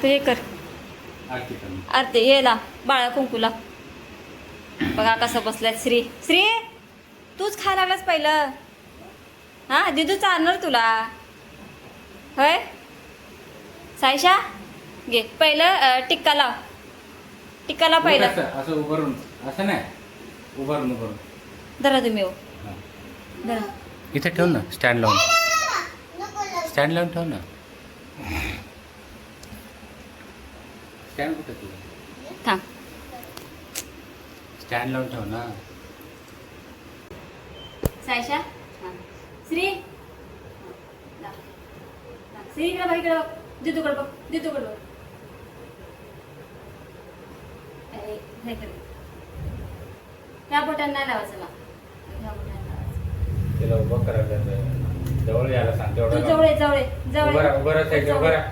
तू हे कर आरती ये ला बाळा कुंकूला. बघा कसं बसलाय श्री. श्री तूच खायला लागलास पहिलं. हां दिदू चालणार तुला होय. सायशा घे पहिलं टिक्का लाव. टिक्का लाव पहिलं. असं उभारून असं नाही उभारून उभारून धरा तुम्ही हो धरा. इथे ठेव ना स्टँड लावून. स्टँड लावून ठेव ना. स्टँड कुठे तुझं. थांब. स्टँड लावून ठेव ना. सायशा श्री श्री इकडे बघ इकडे बघ. दिदूकडे बघ दिदूकडे बघ. त्या बोटांना नाही लावायचं ना. ह्या बोटांना लावायचं. तिला उभं करायला जवळ यायला सांग. तू तेवढं जवळ ये, जवळ ये, जवळ ये. उभं राहा साईड उभं राहा.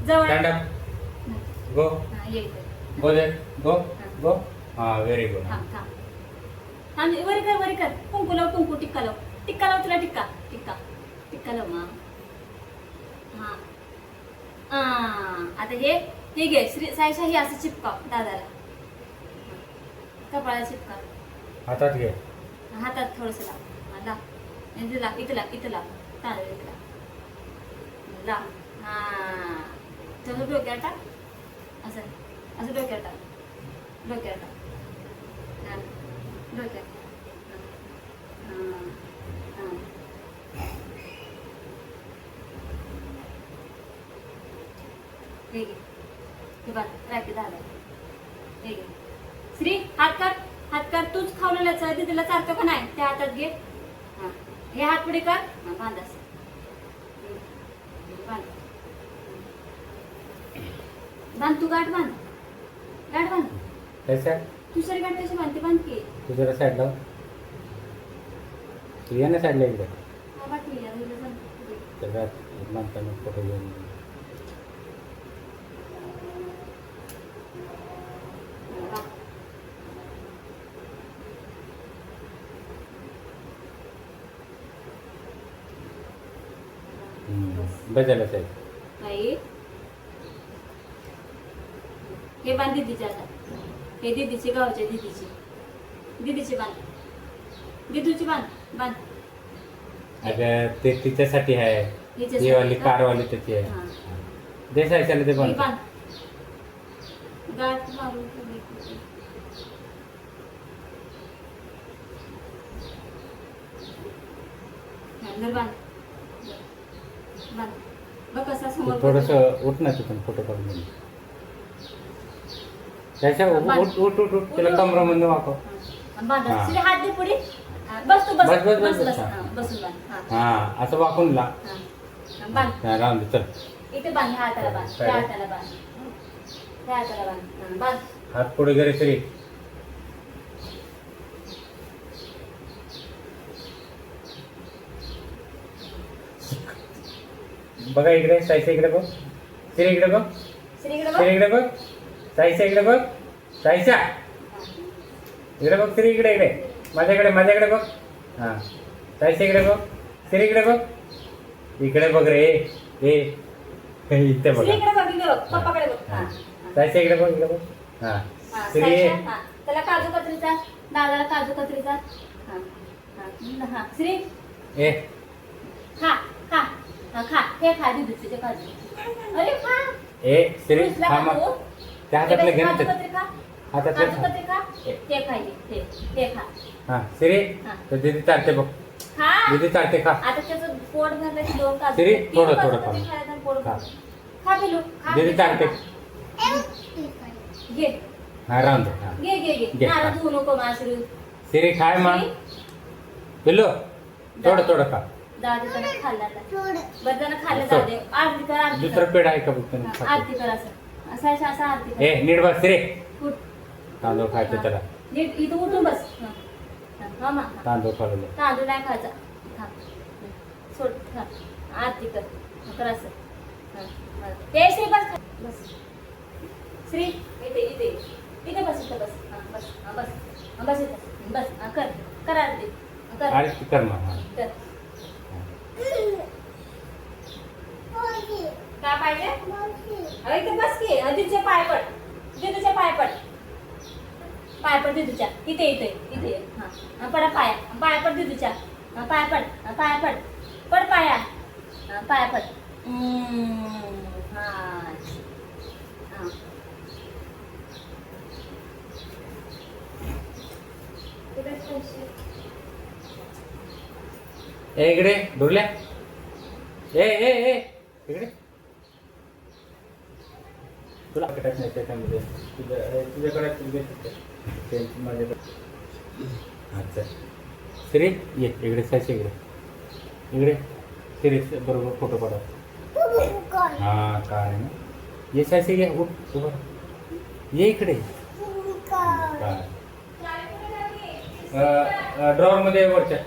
जवळ स्टँड ये. अप गो हा, ये इथे. गो दे गो गो. हां व्हेरी गुड. थांब थांब थांब. वरी कर वरी कर. कुंकू लाव कुंकू. टिक्का लाव. टिक्का लाव तुला. टिक्का टिक्का टिक्का लाव मग. हां आता हे घे श्री सायशा. हे असं चिपकाव दादाला. कपाळाला चिपकाव. हातात घे. हातात थोडंसं लाव. हा लाव. इथं लाव इथं लाव इथं लाव. तांदूळ इथं लाव. लाव. हां थोडं डोक्यावर टाक. असं असं डोक्यावर टाक. डोक्यावर टाक. हां डोक्यावर. हां हां हे घे. हे बघ राखी झालं. हे घे श्री. हात कर हात कर. तूच खावलेलं तिला चालतो का नाही. त्या हातात घे. हां हे हात पुढे कर. हां बांध असं. बांध बांध. तू गाठ बांध. गाठ बांध. कैसा दुसरी गाठ कशी बांधते. बांध की. तू जरा साईड लाव. तू ये ना साईडला एकदा. हा बाकी या हिला बांध. तर म्हणताना फोटो घेऊन. बजायला साहेब. नाही हे बांध दीदीच्या हातात. हे दीदीची गावच्या दीदीची. दीदीची बांध. दीदूची बांध बांध. अगं ते तिच्यासाठी आहे. ही वाली कारवाली त्याची आहे. हां देसायच्याला ते हे पण बांध. गाठ मारून ठेवली. नंतर बांध. बांध. बघ कसा समोर. थोडस उठ ना तिथून फोटो काढून घे. त्याच्या उठ उठ उठ उठ. तिला कमरामध्ये वाकव. बांधा. हां. श्री हात दे पुढे. बस तू बस बस, बस, बस बस, बस. हां. हां बसून बांध. हां हा असं वाकून ला. हां बांध. राहून दे चल. इथे बांध. ह्या हाताला बांध. त्या हाताला बांध. त्या हाताला बांध. हां बांध. हात पुढे गेले तरी. बघा इकडे साईच्या इकडे बघ. श्री इकडे बघ. श्री इकडे श्री बघ. इकडे बघ. साईच्या इकडे बघ. साईच्या इकडे बघ. श्री इकडे इकडे माझ्याकडे बघ. हा साईच्या इकडे बघ. श्री इकडे बघ. इकडे बघ रे. हे इथे बघ. श्री इकडे बघ. इकडे बघ. पप्पाकडे बघ. हां साईच्या इकडे बघ. इकडे बघ. हा हां श्री. सायशा. हां त्याला काजू कतरीचा. दादाला काजू कतरीचा. हां हां हां श्री ए खा खा. हां खा. हे खा दीदूचे काजू. अरे खा. ए श्री उचला हा का मग तू? त्या हातातलं घे ना काजू ते. कतरी खा. हातातलं काजू कतरी खा. ते खायचे. ते खा. हा श्री हां. तर दीदी चालते बघ. खा. दीदी चालते खा. आता त्याचं पोट भरलं की 2 काजू. श्री, 3 थोडं, काजू थोडं कतरी खा. खायचं आणि पोट खा. भरलं. खा पिलू. खा. दीदी चालते. घे हा राहून दे. हा घे घे घे. घे. नारळ धुवू नको मासरू. श्री खाय मग. पिल्लू थोडं थोडं खा. दादा त्याला खाल्ला बरं जण खाल्लं जाऊ दे. आरती कर आरती दुसरं कर. पेड आहे का बघ हां, तुम्ही. आरती कर असं असं असं आरती कर. ए नीट बस श्री. उठ. तांदूळ खायचं त्याला. नीट इथं उठून बस. हां हां तांदूळ खाल्लं. तांदूळ नाही खायचा. हां सोड. हां आरती कर. कर असं. हां ते श्री बस बस. श्री इथे इथे इथे बस. इथे बस. हां बस. हां बस. हां बस इथं बस. हां कर कर आरती कर. आरती कर मग. हा. कर. काय पाहिजे? अरे इथे बस की. की दिदूच्या पाय पड, दिदूच्या पाय पड, पाय पड दिदूच्या. इथे इथे इथे हा पडा पाया, पाया पड दिदूच्या. पाया पड, पाया पड, पड पाया, पाया पड. हा हा. ए इकडे डोरल्या. ए ए ए इकडे. तुला कटत नाही त्याच्यामध्ये. तुझ्याकडे माझ्याकडे. अच्छा श्री ये इकडे. सायशी इकडे इकडे. श्री बरोबर फोटो काढा. हा काय ना. ये सायशी घे. उठ उभं. ये इकडे. काय ड्रॉवर मध्ये वरच्या.